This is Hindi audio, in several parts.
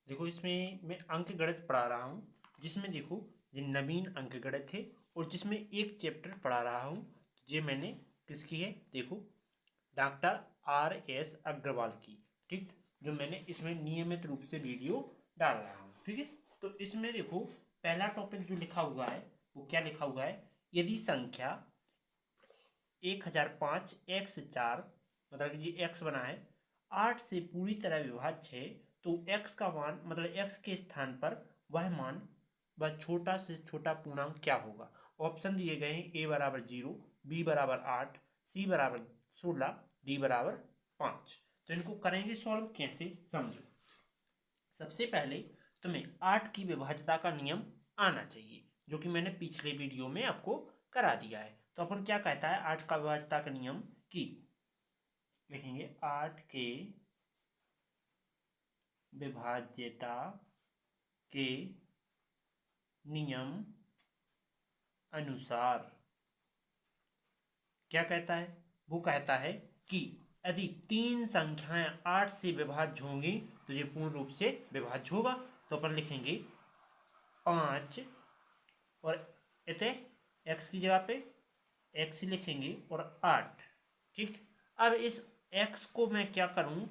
देखो इसमें मैं अंक गणित पढ़ा रहा हूँ, जिसमें देखो ये नवीन अंक गणित है और जिसमें एक चैप्टर पढ़ा रहा हूँ। ये मैंने किसकी है, देखो डॉक्टर R.S. अग्रवाल की, ठीक, जो मैंने इसमें नियमित रूप से वीडियो डाल रहा हूँ, ठीक है। तो इसमें देखो पहला टॉपिक जो लिखा हुआ है वो क्या लिखा हुआ है, यदि संख्या 1005 x4, मतलब कि ये x बना है, 8 से पूरी तरह विभाज्य है, तो x का मान मतलब x के स्थान पर वह मान वह छोटा से छोटा पूर्णांक क्या होगा। ऑप्शन दिए गए हैं, a बराबर 0, b बराबर 8, c बराबर 16, d बराबर 5। तो इनको करेंगे सॉल्व, कैसे समझो। सबसे पहले तुम्हें 8 की विभाज्यता का नियम आना चाहिए, जो कि मैंने पिछले वीडियो में आपको करा दिया है। तो अपन क्या कहता है 8 का विभाज्यता का नियम की लिखेंगे 8 के विभाज्यता के नियम अनुसार क्या कहता है, वो कहता है कि यदि तीन संख्याएं 8 से विभाज्य होंगी तो ये पूर्ण रूप से विभाज्य होगा। तो अपन लिखेंगे 5 और इतने x की जगह पे x लिखेंगे और 8, ठीक। अब इस x को मैं क्या करूं,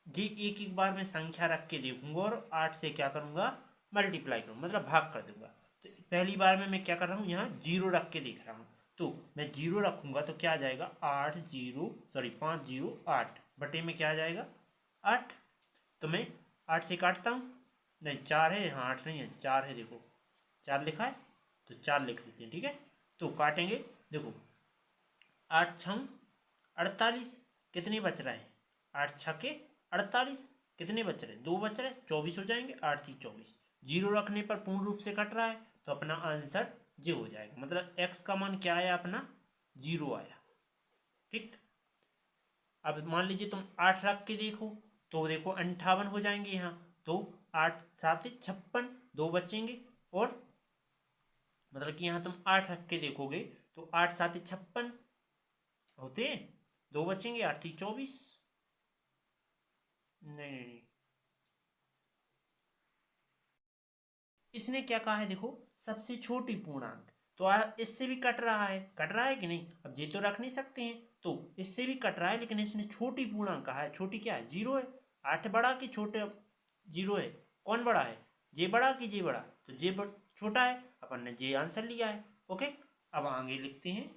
ये एक एक बार मैं संख्या रख के देखूंगा और 8 से क्या करूंगा, मल्टीप्लाई करूंगा, मतलब भाग कर दूंगा। तो पहली बार में मैं क्या कर रहा हूँ, यहाँ 0 रख के देख रहा हूँ। तो मैं 0 रखूंगा तो क्या आ जाएगा, 5 0 8 बटे में क्या आ जाएगा 8। तो मैं 8 से काटता हूँ, नहीं 4 है, हाँ 8 नहीं है 4 है, देखो 4 लिखा है तो 4 लिख लेते हैं, ठीक है। तो काटेंगे, देखो 8 छम 48, कितने बच रहे हैं, 8 छके 48, कितने बच रहे हैं, 2 बच रहे हैं, 24 हो जाएंगे, 8 3 24। 0 रखने पर पूर्ण रूप से कट रहा है, तो अपना आंसर जे हो जाएगा, मतलब x का मान क्या आया अपना, 0 आया, ठीक। अब मान लीजिए तुम 8 रख के देखो, तो देखो 58 हो जाएंगे यहाँ। तो 8 7 56, 2 बचेंगे, और मतलब कि यहाँ तुम 8 रख के देखोगे तो 8 7 56 होते, 2 बचेंगे, 8 3 24। नहीं नहीं नहीं, इसने क्या कहा है, देखो सबसे छोटी पूर्णांक, तो इससे भी कट रहा है कि नहीं, अब ये तो रख नहीं सकते हैं, तो इससे भी कट रहा है, लेकिन इसने छोटी पूर्णांक कहा है। छोटी क्या है, 0 है। 8 बड़ा कि छोटे, 0 है, कौन बड़ा है, जे बड़ा कि जे बड़ा, तो जे छोटा है, अपन ने जे आंसर लिया है, ओके। अब आगे लिखते हैं,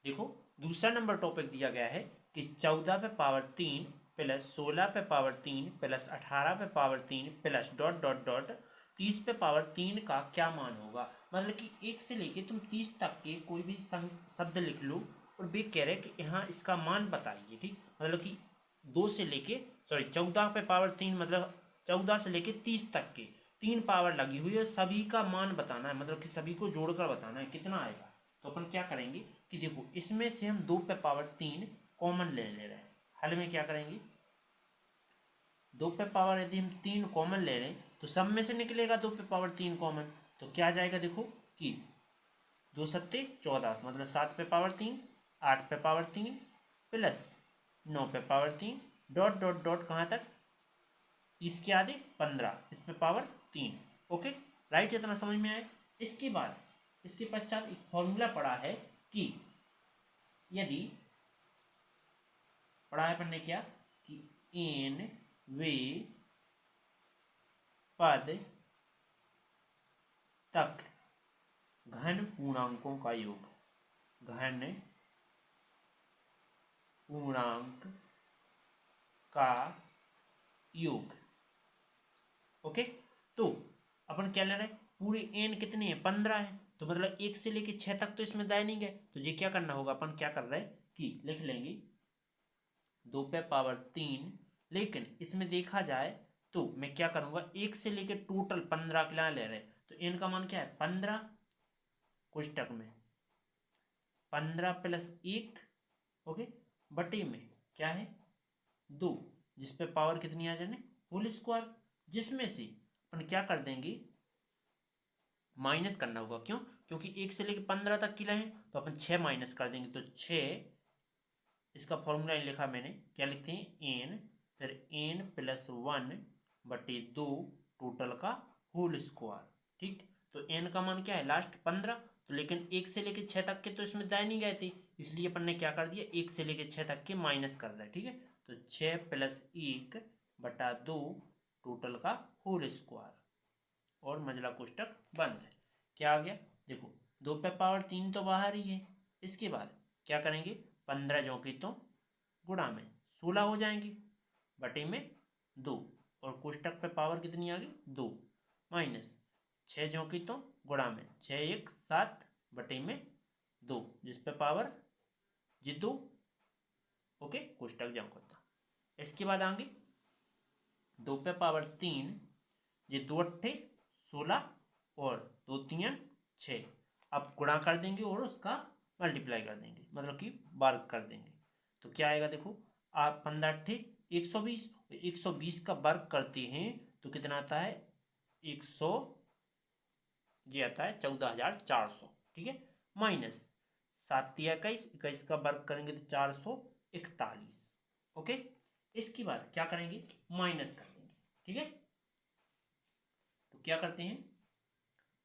देखो दूसरा नंबर टॉपिक दिया गया है कि 14 पे पावर 3 प्लस 16 पे पावर 3 प्लस 18 पे power 3 plus dot dot dot 30 पे पावर 3 का क्या मान होगा। मतलब कि 1 से लेके तुम 30 तक के कोई भी शब्द लिख लो और वे कह रहे कि यहाँ इसका मान बताइए, ठीक। मतलब कि 2 से लेके, सॉरी 14 पे पावर 3, मतलब 14 से लेके 30 तक के 3 पावर लगी हुई है, सभी का मान बताना है, मतलब कि सभी को जोड़कर बताना है कितना आएगा। तो अपन क्या करेंगे कि देखो इसमें से हम 2 पे पावर 3 कॉमन ले रहे हैं, हल में क्या करेंगे, 2 पे पावर यदि हम 3 कॉमन ले रहे हैं तो सब में से निकलेगा 2 पे पावर 3 कॉमन, तो क्या आ जाएगा, देखो कि 2 सत्ते 14, मतलब 7 पे पावर 3, 8 पे पावर 3 प्लस 9 पे पावर 3 डॉट डॉट डॉट कहाँ तक, 30 के आधे 15, इस पे पावर 3, ओके राइट, इतना समझ में आए। इसके बाद इसके पश्चात एक फॉर्मूला पढ़ा है कि यदि, पढ़ा है अपन ने क्या, कि एन वे पद तक घन पूर्णांकों का योग, घन पूर्णांक का योग, ओके। तो अपन क्या ले रहे हैं, पूरे एन कितने हैं, 15 है, तो मतलब 1 से लेके 6 तक तो इसमें दायनिंग है, तो ये क्या करना होगा, अपन क्या कर रहे हैं कि लिख लेंगे 2 पे पावर 3, लेकिन इसमें देखा जाए तो मैं क्या करूंगा, 1 से लेके टोटल 15 के लिए ले रहे हैं, तो एन का मान क्या है 15, कोष्टक में 15 प्लस 1, ओके, बटे में क्या है 2, जिसपे पावर कितनी आ जाने, होल स्क्वायर, जिसमें से अपन क्या कर देंगे, माइनस करना होगा, क्यों, क्योंकि 1 से लेके 15 तक की हैं, तो अपन 6 माइनस कर देंगे, तो 6, इसका फॉर्मूला लिखा मैंने, क्या लिखते हैं एन, फिर एन प्लस 1 बटे 2 टोटल का होल स्क्वायर। ठीक, तो n का मान क्या है लास्ट 15, तो लेकिन 1 से लेके 6 तक के तो इसमें दाएं नहीं गए थे, इसलिए अपन ने क्या कर दिया 1 से लेके 6 तक के माइनस कर दिया। ठीक है, तो 6 + 1 बटा 2 टोटल का होल स्क्वायर और मंझला कोष्टक बंद है। क्या आ गया देखो, 2 पे पावर 3 तो बाहर ही है। इसके बाद क्या करेंगे 15 जो की तो गुणा में 16 हो जाएंगे बटे में 2 और कोष्टक पे पावर कितनी आ गई 2 माइनस 6 जो की तो गुणा में 6 1 7 बटे में 2 जिस पे पावर जी 2। ओके, कोष्टक जो होता। इसके बाद आगे 2 पे पावर 3 ये 2 अट्ठे 16 और 2 3 6। अब गुणा कर देंगे और उसका मल्टीप्लाई कर देंगे, मतलब कि वर्ग कर देंगे। तो क्या आएगा देखो, आप 15 अट्ठे 120, 120 का वर्ग करते हैं तो कितना आता है 100, ये आता है 14,400। ठीक है, माइनस 7 21, 21 का वर्ग करेंगे तो 441। ओके, इसके बाद क्या करेंगे माइनस कर देंगे। ठीक है, तो क्या करते हैं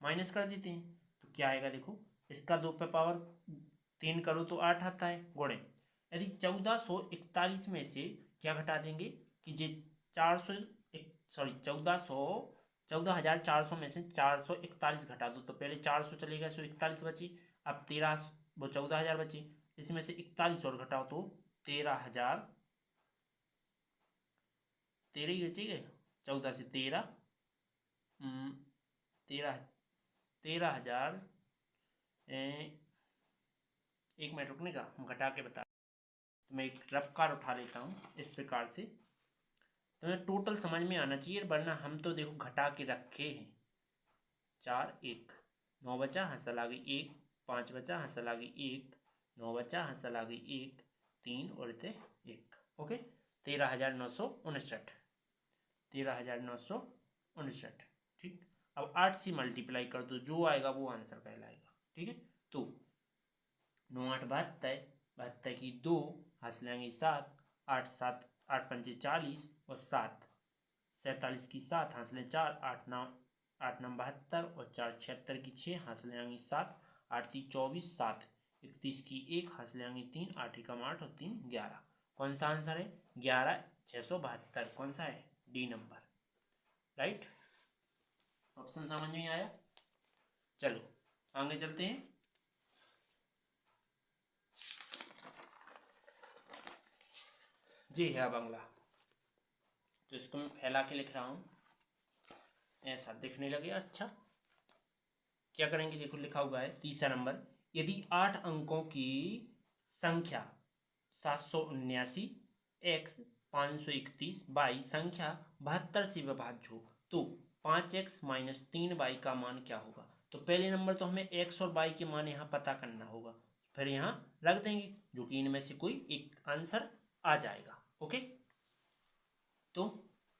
माइनस कर देते हैं, तो क्या आएगा देखो, इसका 2 पे पावर 3 करो तो 8 आता है गुणे। यदि 1441 में से क्या घटा देंगे कि जे 400 सॉरी 14,400 में से 441 घटा दो, तो पहले 400 चलेगा 141 बची, अब 13 वो 14,000 बची, इसमें से 41 और घटाओ तो 13,000, 13 ही बचेगा। 14 से 13 13,000, एक मिनट रुकने का, हम घटा के बता। तो मैं एक रफ कार उठा लेता हूँ इस प्रकार से, तो मैं टोटल समझ में आना चाहिए, वरना हम तो देखो घटा के रखे हैं। 4 1 9 बचा, हंसल आ गई 1, 5 बचा, हंसल आ गई 1, 9 बचा, हंसल आ गई 1, 3 और इतने 1। ओके, 13,959, 13,959। ठीक, अब 8 से मल्टीप्लाई कर दो, जो आएगा वो आंसर कहलाएगा। ठीक है, तो 9 8 72, 72 की 2 हासिल आएंगे 7, 8 7 8 पंचे 40 और 7 47 की 7 हासिल 4, 8 9 72 और 4 76 की 6 हासिल आएंगी 7, 8 3 24, 7 31 की 1 हासिल आएंगी 3, 8 एकम 8 और 3 11। कौन सा आंसर है 11,672। कौन सा है डी नंबर, राइट। ऑप्शन समझ में आया। चलो आगे चलते हैं। जी है बंगला, तो इसको मैं फैला के लिख रहा हूँ, ऐसा दिखने लगे। अच्छा, क्या करेंगे देखो, लिखा हुआ है तीसरा नंबर, यदि 8 अंकों की संख्या 779 x 531 बाई संख्या 72 से विभाज्य हो तो 5x - 3y का मान क्या होगा। तो पहले नंबर तो हमें x और y के मान यहाँ पता करना होगा, फिर यहाँ रख देंगे जो कि इनमें से कोई एक आंसर आ जाएगा। ओके, तो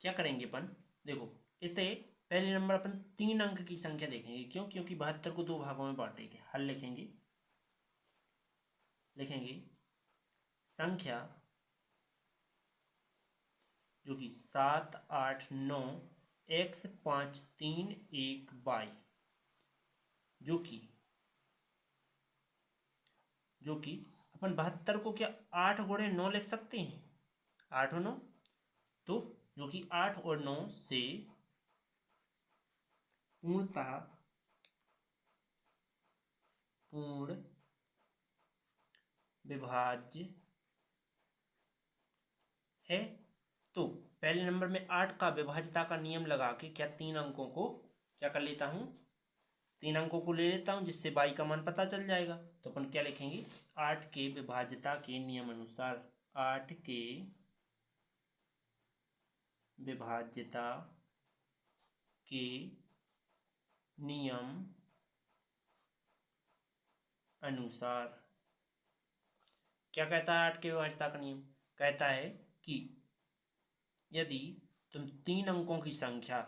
क्या करेंगे अपन देखो, इसे पहले नंबर अपन 3 अंक की संख्या देखेंगे। क्यों, क्योंकि 72 को 2 भागों में बांटेंगे। हल लिखेंगे संख्या जो कि 7 8 9 x 5 3 1 y, जो कि अपन 72 को क्या 8 गुणे 9 लिख सकते हैं, 8 और 9, तो जो कि 8 और 9 से पूर्णतः पूर्ण विभाज्य है। तो पहले नंबर में 8 का विभाज्यता का नियम लगा के क्या 3 अंकों को क्या कर लेता हूँ, 3 अंकों को ले लेता हूँ, जिससे y का मान पता चल जाएगा। तो अपन क्या लिखेंगे 8 के विभाज्यता के नियम अनुसार, 8 के विभाज्यता के नियम अनुसार क्या कहता है 8 के विभाज्यता का नियम, कहता है कि यदि तुम 3 अंकों की संख्या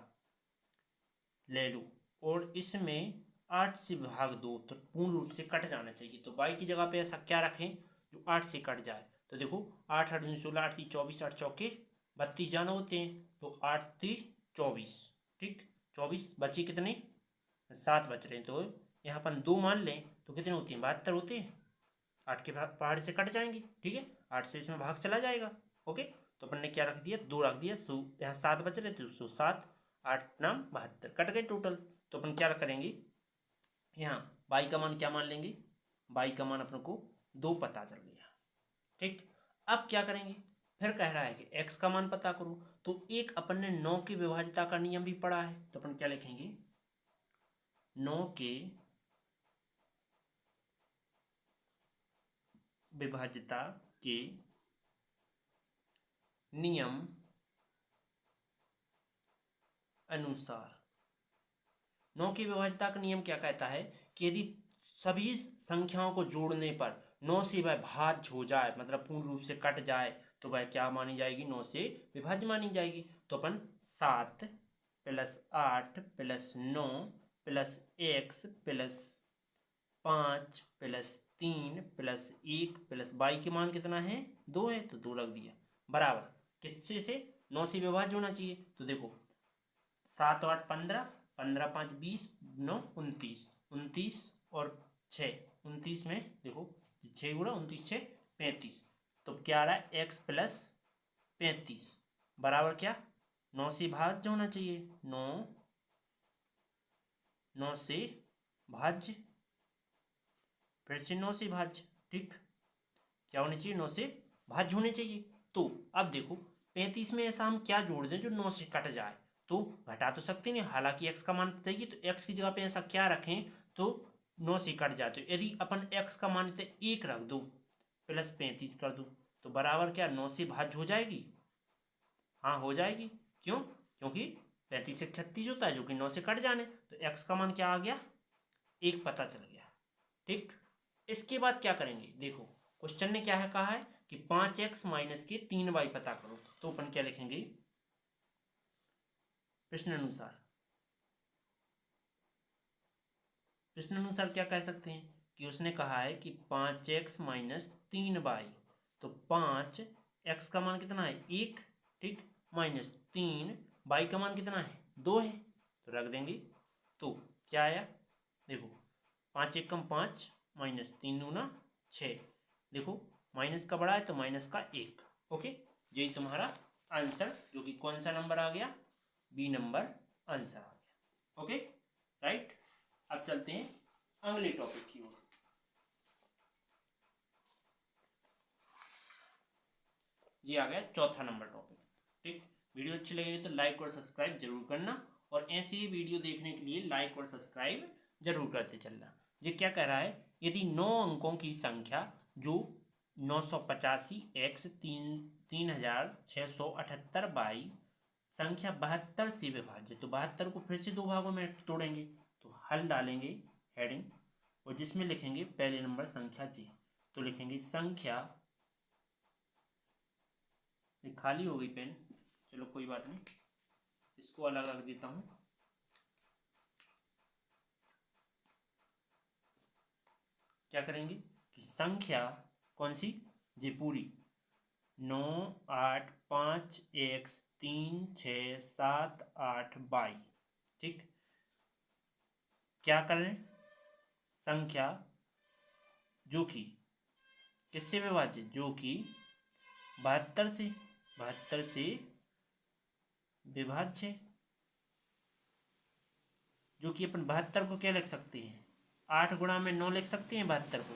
ले लो और इसमें 8 से भाग दो तो पूर्ण रूप से कट जाना चाहिए। तो y की जगह पे ऐसा क्या रखें जो 8 से कट जाए। तो देखो 8 8 16 8 24 8 चौके 32 जाना होते हैं, तो 8 3 24। ठीक, 24 बचे कितने, 7 बच रहे हैं। तो यहाँ अपन 2 मान लें तो कितने होती हैं, 72 होते हैं। 8 के भाग पहाड़ से कट जाएंगे, ठीक है, 8 से इसमें भाग चला जाएगा। ओके, तो अपन ने क्या रख दिया, 2 रख दिया। सो यहाँ 7 बच रहे थे, सो 7, 8 नाम 72 कट गए टोटल। तो अपन क्या करेंगे, यहाँ बाई का मान क्या मान लेंगे, बाई का मान अपन को 2 पता चल गया। ठीक, अब क्या करेंगे, फिर कह रहा है कि x का मान पता करो। तो एक अपन ने 9 की विभाज्यता का नियम भी पढ़ा है, तो अपन क्या लिखेंगे, 9 के विभाज्यता के नियम अनुसार। 9 की विभाज्यता का नियम क्या कहता है कि यदि सभी संख्याओं को जोड़ने पर 9 से वह भाज्य हो जाए, मतलब पूर्ण रूप से कट जाए, तो वह क्या मानी जाएगी, 9 से विभाज्य मानी जाएगी। तो अपन 7 + 8 + 9 + x + 5 + 3 + 1 + y के मान कितना है, 2 है, तो 2 रख दिया, बराबर किससे से, 9 से विभाज्य होना चाहिए। तो देखो 7 और 8 15, 15 5 20, 9 29, 29 और 6 29 में देखो 6 गुणा 29 6 35। तो क्या आ रहा है, x + 35 बराबर क्या, 9 से भाज्य होना चाहिए, 9 से भाज्य, फिर से 9 से भाज्य। ठीक, क्या होने चाहिए, 9 से भाज्य होने चाहिए। तो अब देखो 35 में ऐसा हम क्या जोड़ दें जो 9 से कट जाए, तो घटा तो सकते नहीं, हालांकि x का मान चाहिए, तो x की जगह पे ऐसा क्या रखें तो 9 से कट जाए। तो यदि अपन x का मान 1 रख दो + 35 कर दो, तो बराबर क्या, 9 से भाज्य हो जाएगी, हाँ हो जाएगी। क्यों, क्योंकि 35 से 36 होता है जो कि 9 से कट जाने, तो x का मान क्या आ गया, 1 पता चल गया। ठीक, इसके बाद क्या करेंगे, देखो क्वेश्चन ने क्या है कहा है कि 5x - के 3y पता करो। तो अपन क्या लिखेंगे, प्रश्न अनुसार क्या कह सकते हैं कि उसने कहा है कि 5x - 3y। तो 5x का मान कितना है, 1, ठीक, -3 y का मान कितना है, 2 है, तो रख देंगे। तो क्या आया, देखो 5 1 5 -3 दूना 6, देखो माइनस का बड़ा है तो माइनस का 1। ओके, यही तुम्हारा आंसर, जो कि कौन सा नंबर आ गया, बी नंबर आंसर आ गया। Okay, right. अब चलते हैं अगले टॉपिक की ओर। ये आ गया चौथा नंबर टॉपिक। ठीक, वीडियो अच्छी लगेगी तो लाइक और सब्सक्राइब जरूर करना, और ऐसी ही वीडियो देखने के लिए लाइक और सब्सक्राइब जरूर करते चलना। ये क्या कह रहा है, यदि 9 अंकों की संख्या जो 985 x 3678 बाई संख्या 72 से विभाज्य, तो 72 को फिर से 2 भागों में तोड़ेंगे, तो हल डालेंगे हेडिंग, और जिसमें लिखेंगे पहले नंबर संख्या जी। तो लिखेंगे संख्या, खाली हो गई पेन, चलो कोई बात नहीं, इसको अलग रख देता हूँ। क्या करेंगे कि संख्या कौन सी, जी पूरी, 9 8 5 x 3 6 7 8 बाई, ठीक, क्या करें, संख्या जो कि किससे विभाज्य, जो कि 72 से विभाज्य, जो कि अपन 72 को क्या लिख सकते हैं, 8 गुणा में 9 लिख सकते हैं, 72 को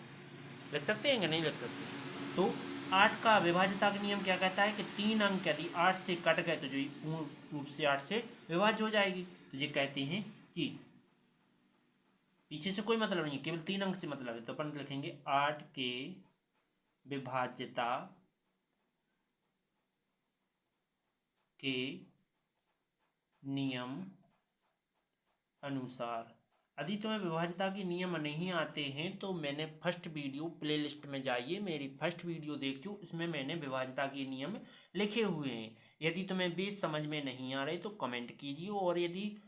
लिख सकते हैं कि नहीं लिख सकते। तो 8 का विभाज्यता का नियम क्या कहता है कि 3 अंक यदि 8 से कट गए तो जो पूर्ण रूप से 8 से विभाज्य हो जाएगी। तो ये कहते हैं कि पीछे से कोई मतलब नहीं है, केवल 3 अंक से मतलब है। तो अपन लिखेंगे 8 के विभाज्यता के नियम अनुसार। यदि तुम्हें विभाज्यता के नियम नहीं आते हैं तो मैंने फर्स्ट वीडियो प्लेलिस्ट में जाइए, मेरी फर्स्ट वीडियो देखियो, इसमें मैंने विभाज्यता के नियम लिखे हुए हैं। यदि तुम्हें बेस समझ में नहीं आ रहे तो कमेंट कीजिए, और यदि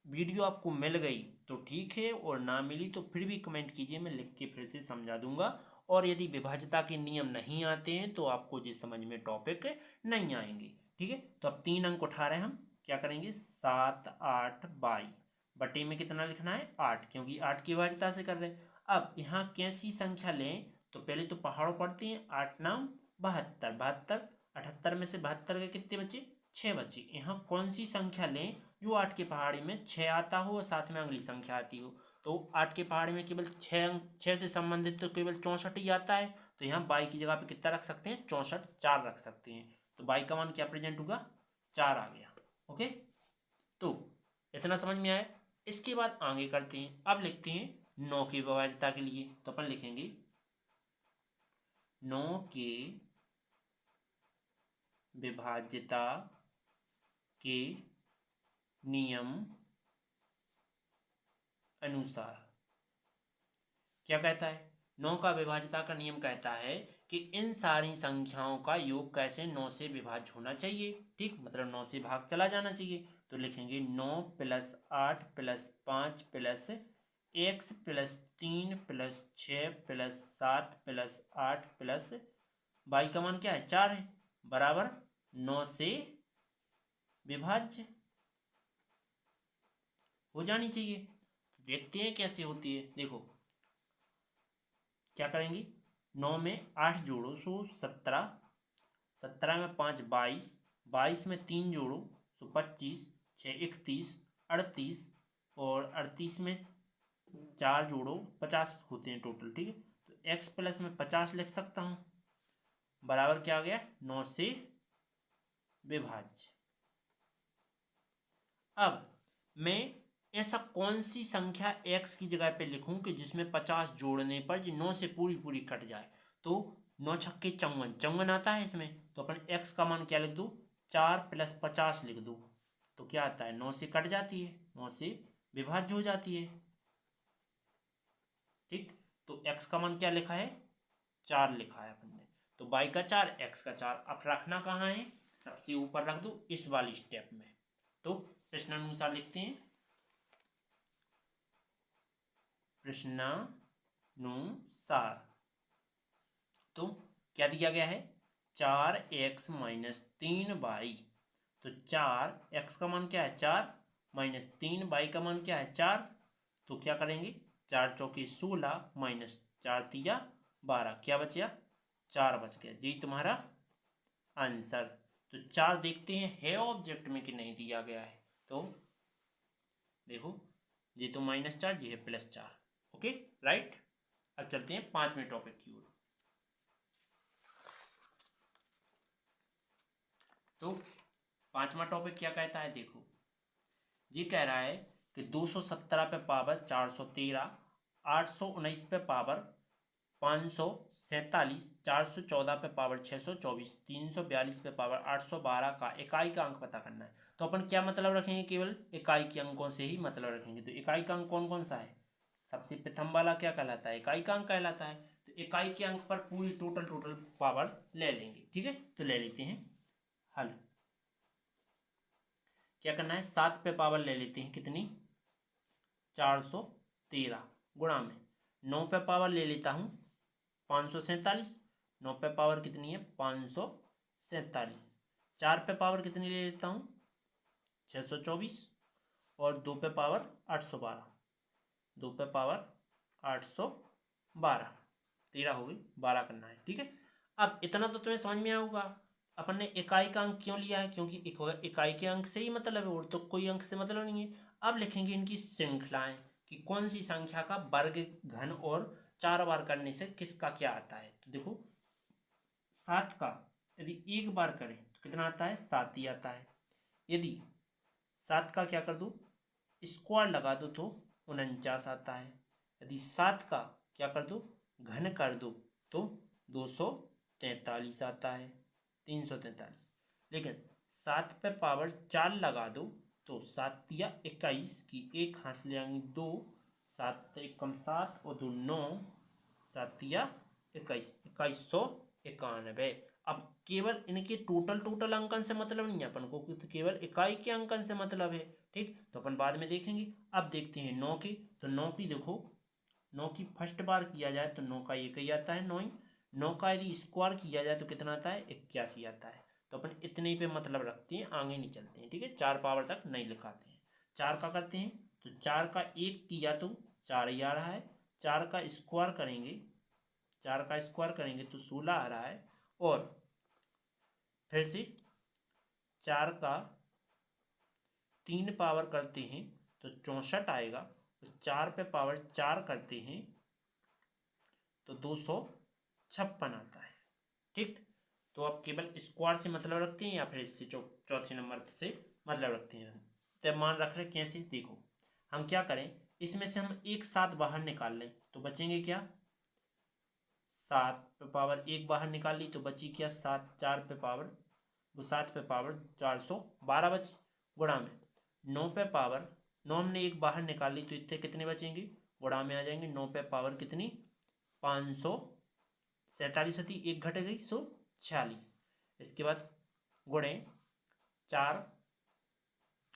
वीडियो आपको मिल गई तो ठीक है, और ना मिली तो फिर भी कमेंट कीजिए, मैं लिख के फिर से समझा दूंगा। और यदि विभाज्यता के नियम नहीं आते हैं तो आपको ये समझ में टॉपिक नहीं आएंगे। ठीक है, तो अब 3 अंक उठा रहे हैं हम, क्या करेंगे 7 8 22 बटे में कितना लिखना है 8, क्योंकि 8 की विभाज्यता से कर रहे हैं। अब यहाँ कैसी संख्या लें, तो पहले तो पहाड़ों पढ़ते हैं। 8 9 72, 72 78 में से 72 के कितने बचे 6 बचे। यहाँ कौन सी संख्या लें जो 8 के पहाड़ी में 6 आता हो और साथ में अगली संख्या आती हो। तो 8 के पहाड़ी में केवल 6 से संबंधित तो केवल 64 ही आता है। तो यहाँ बाई की जगह पे कितना रख सकते हैं 64, 4 रख सकते हैं। तो बाई का मान क्या प्रेजेंट होगा 4 आ गया। ओके, तो इतना समझ में आया। इसके बाद आगे करते हैं। अब लिखते हैं 9 की विभाज्यता के लिए। तो अपन लिखेंगे 9 के विभाज्यता के नियम अनुसार क्या कहता है। 9 का विभाज्यता का नियम कहता है कि इन सारी संख्याओं का योग कैसे 9 से विभाज्य होना चाहिए। ठीक, मतलब 9 से भाग चला जाना चाहिए। तो लिखेंगे 9 + 8 + 5 + x + 3 + 6 + 7 + 8 + y का मान क्या है 4 है, बराबर 9 से विभाज्य हो जानी चाहिए। तो देखते हैं कैसे होती है। देखो क्या करेंगे, 9 में 8 जोड़ो सो 17, 17 में 5 22, 22 में 3 जोड़ो सो 25, 6 31, 38 और 38 में 4 जोड़ो 50 होते हैं टोटल। ठीक है, तो x प्लस में 50 लिख सकता हूँ, बराबर क्या आ गया 9 से विभाज्य। अब मैं ऐसा कौन सी संख्या x की जगह पे लिखूं कि जिसमें 50 जोड़ने पर जो 9 से पूरी पूरी कट जाए। तो 9 छक्के 54, 54 आता है इसमें। तो अपन x का मान क्या लिख दूं 4 + 50 लिख दूं। तो क्या आता है 9 से कट जाती है, 9 से विभाज्य हो जाती है। ठीक, तो x का मान क्या लिखा है 4 लिखा है अपन ने। तो y का 4 x का 4। अब रखना कहाँ है, सबसे ऊपर रख दो इस वाली स्टेप में। तो प्रश्नानुसार लिखते हैं। प्रश्नानुसार तो क्या दिया गया है 4x - 3y। तो 4x का मान क्या है 4 - 3y का मान क्या है 4। तो क्या करेंगे 4 चौके 16 - 4 तिया 12, क्या बचा 4 बच गया। जी तुम्हारा आंसर। तो 4 देखते हैं है ऑब्जेक्ट में कि नहीं दिया गया है। तो देखो ये तो -4, ये है +4। Okay right. अब चलते हैं 5वें टॉपिक की ओर। तो 5वां टॉपिक क्या कहता है, देखो ये कह रहा है कि 217 पे पावर 413, 819 पे पावर 547, 414 पे पावर 624, 342 पे पावर 812 का इकाई का अंक पता करना है। तो अपन क्या मतलब रखेंगे, केवल इकाई के अंकों से ही मतलब रखेंगे। तो इकाई का अंक कौन कौन सा है, सबसे प्रथम वाला क्या कहलाता है इकाई का अंक कहलाता है। तो इकाई के अंक पर पूरी टोटल पावर ले लेंगे। ठीक है, तो ले लेते हैं हल। क्या करना है 7 पे पावर ले लेते हैं कितनी 413, गुणा में 9 पे पावर ले लेता हूँ 547, 9 पे पावर कितनी है 547, 4 पे पावर कितनी ले लेता हूँ 624 और 2 पे पावर 812, 2 पे पावर 812, 13 हो गई, 12 करना है। ठीक है, अब इतना तो तुम्हें समझ में आया होगा अपन ने इकाई का अंक क्यों लिया है, क्योंकि इकाई के अंक से ही मतलब है और तो कोई अंक से मतलब नहीं है। अब लिखेंगे इनकी श्रृंखलाएं कि कौन सी संख्या का वर्ग घन और 4 बार करने से किसका क्या आता है। तो देखो 7 का यदि एक बार करें तो कितना आता है 7 ही आता है। यदि 7 का क्या कर दो स्क्वायर लगा दो तो 49 आता है। यदि 7 का क्या कर दो घन कर दो तो 243 आता है, 343। लेकिन 7 पे पावर 4 लगा दो तो 7 या 21 की एक हाथ ले आएंगे 2, 7 एकम 7 और 2 9, 7 या 21, 2191। अब केवल इनके टोटल अंकन से मतलब नहीं है अपन को, तो केवल इकाई के अंकन से मतलब है। ठीक, तो अपन बाद में देखेंगे। अब देखते हैं 9 की। तो 9 की देखो 9 की फर्स्ट बार किया जाए तो 9 का एक ही आता है 9 ही। 9 का यदि स्क्वायर किया जाए तो कितना आता है 81 आता है। तो अपन इतने ही पे मतलब रखते हैं, आगे नहीं चलते हैं, ठीक है। 4 पावर तक नहीं लिखाते हैं। 4 का करते हैं तो 4 का 1 किया तो 4 ही आ रहा है। 4 का स्क्वायर करेंगे, 4 का स्क्वायर करेंगे तो 16 आ रहा है। और फिर से 4 का 3 पावर करते हैं तो 64 आएगा। तो 4 पे पावर 4 करते हैं तो 256 आता है, ठीक। तो आप केवल स्क्वायर से मतलब रखते हैं या फिर इससे चौथे नंबर से मतलब रखते हैं। तो मान रख रहे कैसे, देखो हम क्या करें, इसमें से हम एक 7 बाहर निकाल लें तो बचेंगे क्या, 7 पे पावर 1 बाहर निकाल ली तो बची क्या 7, 4 पे पावर वो 7 पे पावर 412 बची। गुणा में 9 पे पावर 9 हमने एक बाहर निकाल ली तो इतने कितने बचेंगे, गुणा में आ जाएंगे। 9 पे पावर कितनी 547 थी, एक घट गई 146। इसके बाद गुणे 4,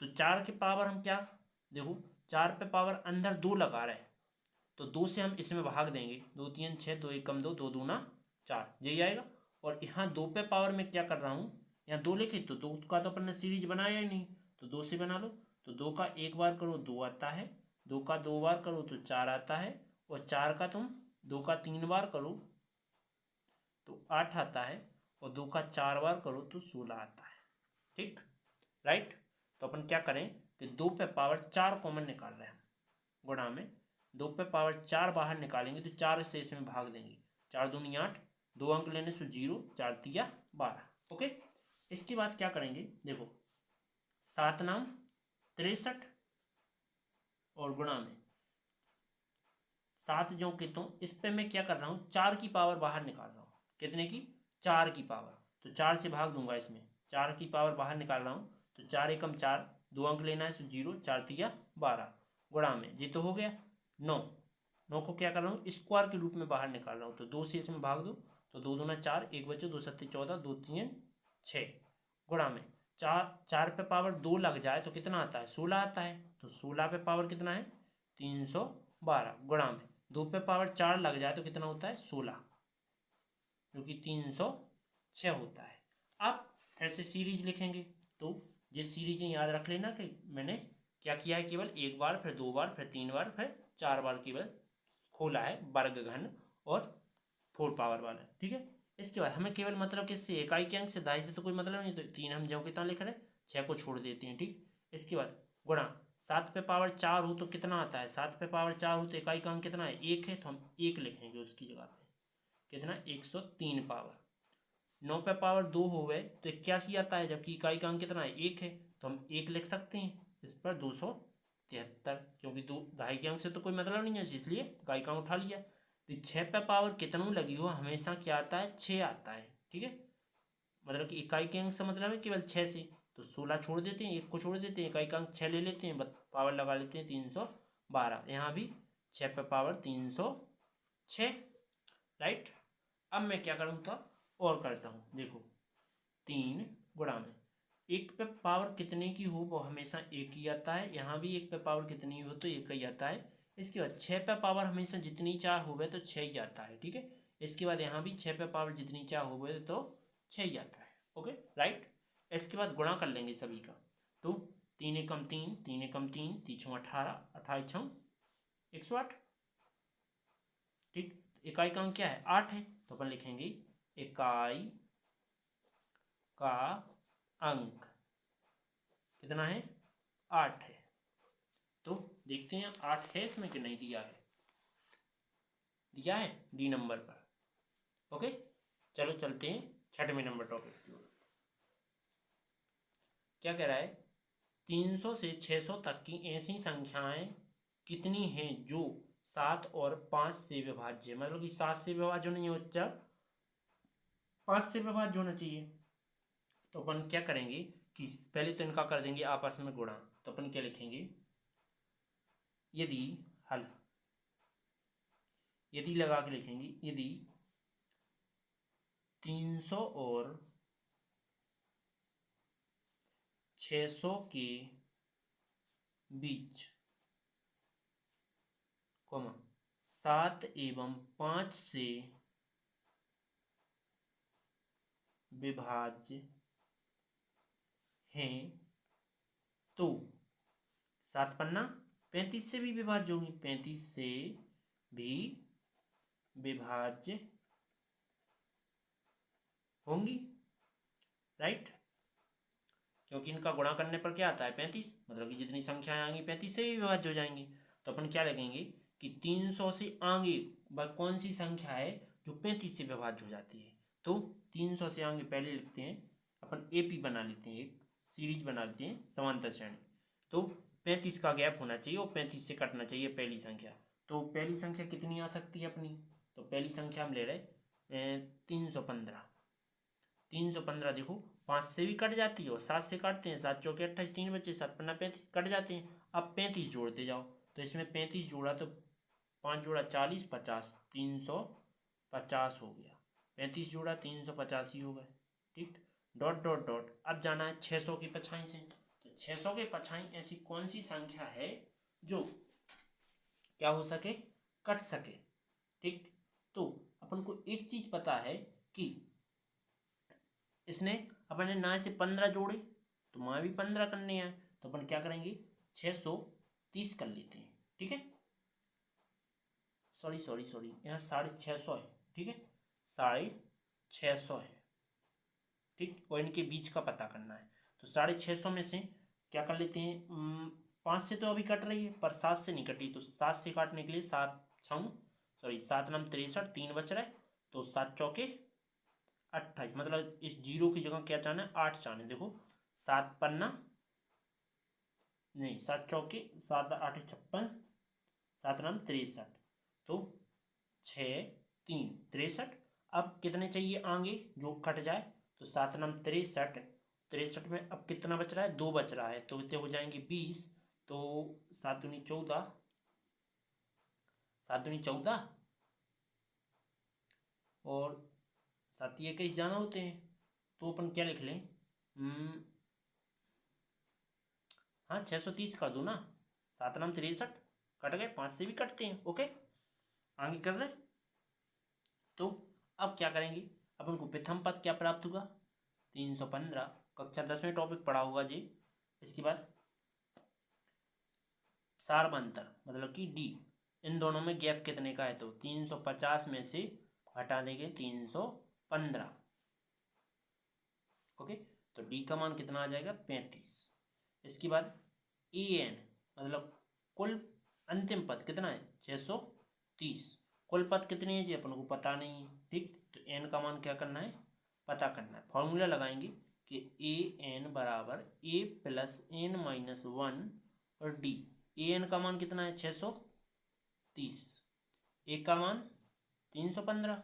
तो 4 के पावर हम क्या, देखो 4 पे पावर अंदर 2 लगा रहे हैं तो 2 से हम इसमें भाग देंगे, 2 3 6, 2 1 कम 2, 2 दूना 4, यही आएगा। और यहाँ 2 पे पावर में क्या कर रहा हूँ, यहाँ 2 लिखे तो 2 का तो अपन ने सीरीज बनाया ही नहीं, तो 2 से बना लो। तो 2 का एक बार करो 2 आता है, 2 का 2 बार करो तो 4 आता है, और 4 का तुम 2 का 3 बार करो तो 8 आता है, और 2 का 4 बार करो तो 16 आता है, ठीक, राइट। तो अपन क्या करें कि 2 पे पावर 4 कॉमन निकाल रहे हैं, गुणा में 2 पे पावर 4 बाहर निकालेंगे तो 4 से इसमें भाग देंगे, 4 दूनी 8, 2 अंक लेने से 0, 4 तिया 12, ओके। इसके बाद क्या करेंगे, देखो 7 नाम 63 और गुणा में 7 जो कि तो इस पे मैं क्या कर रहा हूँ, 4 की पावर बाहर निकाल रहा हूँ, कितने की 4 की पावर, तो 4 से भाग दूंगा, इसमें 4 की पावर बाहर निकाल रहा हूँ तो 4 एकम 4, 2 अंक लेना है तो 0, 4 तिया 12, गुणा में जी तो हो गया 9, 9 को क्या कर रहा हूँ स्क्वायर के रूप में बाहर निकाल रहा हूँ तो 2 से इसमें भाग दो तो 2 दूना 4, एक बचे 2 सत्ते 14, 2 3 6, गुणा में 4 पे पावर 2 लग जाए तो कितना आता है 16 आता है, तो 16 पे पावर कितना है 312, गुणा में 2 पे पावर 4 लग जाए तो कितना होता है 16, जो कि 306 होता है। अब ऐसे सीरीज लिखेंगे तो ये सीरीजें याद रख लेना कि मैंने क्या किया है, केवल एक बार फिर 2 बार फिर 3 बार फिर 4 बार केवल खोला है वर्ग घन और 4 पावर वाला, ठीक है। इसके बाद हमें केवल मतलब कि इससे इकाई के अंक से दाई से तो कोई मतलब नहीं, तो 3 हम जो कितना लिख रहे हैं 6 को छोड़ देते हैं, ठीक। इसके बाद गुणा 7 पे पावर 4 हो तो कितना आता है, 7 पे पावर 4 हो तो इकाई का अंक कितना है 1 है, तो हम 1 लिखेंगे उसकी जगह पे, कितना 103 पावर। 9 पे पावर 2 हो गए तो 81 आता है, जबकि इकाई का अंक कितना है 1 है, तो हम 1 लिख सकते हैं इस पर 273, क्योंकि दो दहाई के अंक से तो कोई मतलब नहीं है इसलिए इकाई का अंक उठा लिया। तो 6 पे पावर कितनों लगी हो हमेशा क्या आता है 6 आता है, ठीक है। मतलब कि इकाई के अंक से मतलब है केवल 6 से, तो 16 छोड़ देते हैं, 1 को छोड़ देते हैं, इकाई का अंक 6 ले लेते हैं, पावर लगा लेते हैं 312, यहाँ भी 6 पे पावर 306, राइट। अब मैं क्या करूँगा और करता हूँ, देखो 3 गुणा में 1 पे पावर कितने की हो वो हमेशा 1 ही आता है, यहाँ भी 1 पे पावर कितनी हो तो 1 ही आता है। इसके बाद 6 पे पावर हमेशा जितनी चार हो गए तो 6 ही आता है, ठीक है। इसके बाद यहाँ भी 6 पे पावर जितनी चार हो गए तो 6 ही आता है, ओके, राइट। इसके बाद गुणा कर लेंगे सभी का, तो 3 एकम 3, 3 एकम 3, 3 छः 18, 18 छः 108, ठीक। इकाई का अंक क्या है 8 है, तो अपन लिखेंगे इकाई का अंक कितना है 8 है। तो देखते हैं 8 है इसमें कि नहीं दिया है, दिया है डी नंबर पर, ओके। चलो चलते हैं 6वें नंबर टॉपिक की ओर। क्या कह रहा है, 300 से 600 तक की ऐसी संख्याएं कितनी हैं जो 7 और 5 से विभाज्य, मतलब कि 7 से विभाज्य नहीं हो, 5 से विभाज्य होना चाहिए। तो अपन क्या करेंगे कि पहले तो इनका कर देंगे आपस में गुणा, तो अपन क्या लिखेंगे, यदि हल, यदि लगा के लिखेंगे, यदि 300 और 600 के बीच, 7 एवं 5 से विभाज्य हैं तो 7 पन्ना 35 से भी विभाज्य होंगी, 35 से भी विभाज्य होंगी, राइट। क्योंकि इनका गुणा करने पर क्या आता है 35, मतलब कि जितनी संख्याएं आएंगी 35 से भी विभाज्य हो जाएंगी। तो अपन क्या लगेंगे कि 300 से आगे कौन सी संख्या है जो 35 से विभाज्य हो जाती है। तो 300 से आगे पहले लिखते हैं अपन एपी बना लेते हैं, एक सीरीज बना लेते हैं समांतर श्रेणी। तो 35 का गैप होना चाहिए और 35 से कटना चाहिए पहली संख्या। तो पहली संख्या कितनी आ सकती है अपनी, तो पहली संख्या हम ले रहे 315। 315 देखो 5 से भी कट जाती है और 7 से काटते हैं, 7 चौके 28, 3 बचे, 7 पन्ना 35 कट जाते हैं। अब 35 जोड़ते जाओ, तो इसमें 35 जोड़ा तो 5 जोड़ा 40, 50, 350 हो गया। 35 जोड़ा 350 ही होगा, ठीक। डॉट डॉट डॉट, अब जाना है 600 की पछाई से। तो 600 के पछाई ऐसी कौन सी संख्या है जो क्या हो सके, कट सके, ठीक। तो अपन को एक चीज पता है कि इसने अपन ने ना से 15 जोड़े तो वहाँ भी 15 करने हैं, तो अपन क्या करेंगे 630 कर लेते हैं, ठीक है। सॉरी सॉरी सॉरी, यहाँ 650 है, ठीक है, 650 है, ठीक। और इनके बीच का पता करना है, तो 650 में से क्या कर लेते हैं, 5 से तो अभी कट रही है पर 7 से नहीं कटी, तो 7 से काटने के लिए 7 9 63, 3 बच रहा है, तो 7 चौके 28, मतलब इस जीरो की जगह क्या चाहना है 8 चाहना है। देखो 7 पन्ना नहीं, 7 चौके 7 8 56, 7 नाम 63, तो 6 3 63। अब कितने चाहिए आगे जो कट जाए, तो 7 नाम 63, 63 में अब कितना बच रहा है 2 बच रहा है, तो इतने हो जाएंगे 20। तो 7 दूनी 14, 7 दूनी 14 और 7 21 जाना होते हैं, तो अपन क्या लिख लें, हाँ 630 कर दो ना, 7 नाम 63 कट गए, 5 से भी कटते हैं, ओके। आगे कर रहे, तो अब क्या करेंगे, अपन को प्रथम पद क्या प्राप्त हुआ 315, कक्षा 10 में टॉपिक पढ़ा होगा जी। इसके बाद सार्वंतर मतलब कि डी, इन दोनों में गैप कितने का है, तो 350 में से हटा देंगे 315, ओके। तो डी का मान कितना आ जाएगा 35। इसके बाद ए एन मतलब कुल अंतिम पद कितना है 630, कुल पद कितने हैं जी अपन को पता नहीं है, ठीक। तो एन का मान क्या करना है पता करना है, फॉर्मूला लगाएंगे कि ए एन बराबर ए प्लस एन माइनस 1 और डी। ए एन का मान कितना है 630, ए का मान 315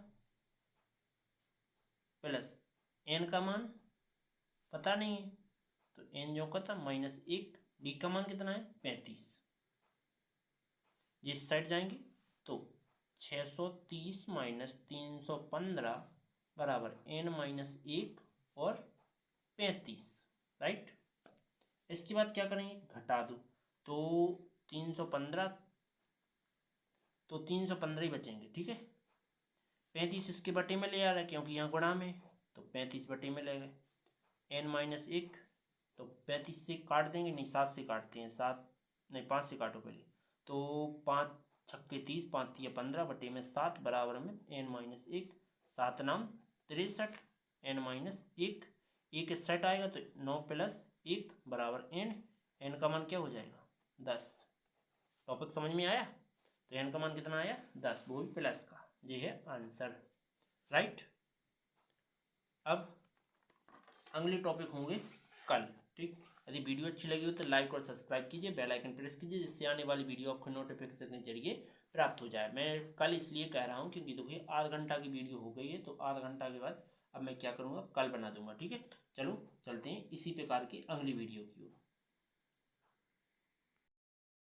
प्लस एन का मान पता नहीं है, तो एन जो का था -1, डी का मान कितना है 35। जिस साइड जाएंगे तो 630 माइनस 315 बराबर n-1 और 35, राइट। इसके बाद क्या करेंगे घटा दो, तो 315, तो 315 ही बचेंगे, ठीक है। 35 इसके बटे में ले आ रहा है क्योंकि यहाँ गुणा में, तो 35 बटे में ले गए n-1, तो 35 से काट देंगे, नहीं 7 से काटते हैं, 7 नहीं 5 से काटो पहले, तो 5 छक्के 30, 5 तिया 15 बटे में 7 बराबर में n-1, 7 नाम 63, n-1 एक सेट आएगा तो 9 + 1 बराबर n का मान क्या हो जाएगा 10। टॉपिक समझ में आया, तो n का मान कितना आया 10, वो भी प्लस का, ये है आंसर, राइट। अब अगले टॉपिक होंगे कल, ठीक। यदि वीडियो अच्छी लगी हो तो लाइक और सब्सक्राइब कीजिए, बेल आइकन प्रेस कीजिए, जिससे आने वाली वीडियो आपको नोटिफिकेशन के जरिए प्राप्त हो जाए। मैं कल इसलिए कह रहा हूँ क्योंकि देखिए आधा घंटा की वीडियो हो गई है, तो आधा घंटा के बाद अब मैं क्या करूँगा कल बना दूंगा, ठीक है। चलो चलते हैं इसी प्रकार की अगली वीडियो की ओर।